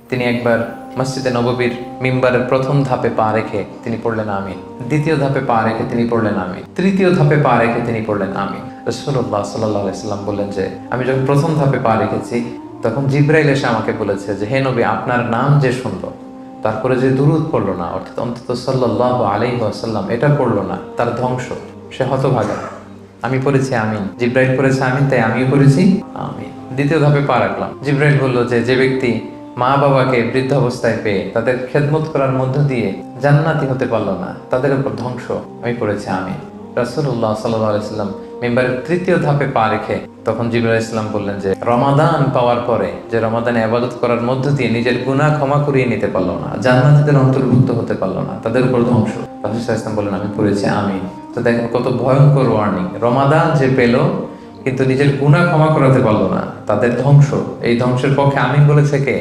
তিনি একবার মসজিদে নববীর মিম্বারের প্রথম ধাপে পা রেখে তিনি পড়লেন আমিন, দ্বিতীয় ধাপে পা রেখে তিনি পড়লেন আমিন, তৃতীয় ধাপে পা রেখে তিনি পড়লেন আমিন। রাসূলুল্লাহ সাল্লাল্লাহু আলাইহি সাল্লাম বললেন যে আমি যখন প্রথম ধাপে পা রেখেছি তখন জিবরাইল এসে আমাকে বলেছে যে হে নবী, আপনার নাম যে শুনলো তারপরে যে দুরূদ পড়লো না, অর্থাৎ অন্তত সাল্লাল্লাহু আলাইহি ওয়াসাল্লাম এটা পড়লো না, তার ধ্বংস, সে হতভাগা। আমি পড়েছি আমিন, জিবরাইল পড়েছে আমিন, তাই আমিও পড়েছি আমিন। দ্বিতীয় ধাপে পা রাখলাম। জিবরাইল বলল যে যে ব্যক্তি মা বাবাকে বৃদ্ধ অবস্থায় পেয়ে তাদের খেদমত করার মধ্য দিয়ে জান্নাতি হতে পারলো না, তাদের উপর ধ্বংস। আমি পড়েছি আমিন। রাসূলুল্লাহ সাল্লাল্লাহু আলাইহি সাল্লাম মিম্বারের তৃতীয় ধাপে পা রেখে তখন জিবরাইল আলাইহিস সালাম বললেন যে রমাদান পাওয়ার পরে যে রমাদানে ইবাদত করার মধ্য দিয়ে নিজের গুনাহ ক্ষমা করিয়ে নিতে পারলো না, জান্নাতীদের অন্তর্ভুক্ত হতে পারলো না, তাদের উপর ধ্বংস। রাসূল সাল্লাল্লাহু আলাইহি ওয়াসাল্লাম বললেন আমি পড়েছি আমিন। তো দেখেন কত ভয়ঙ্কর ওয়ার্নিং। রমাদান যে পেল কিন্তু নিজের গুনাহ ক্ষমা করাতে পারলো না, তাদের ধ্বংস। এই ধ্বংসের পক্ষে আমিন বলেছে কে?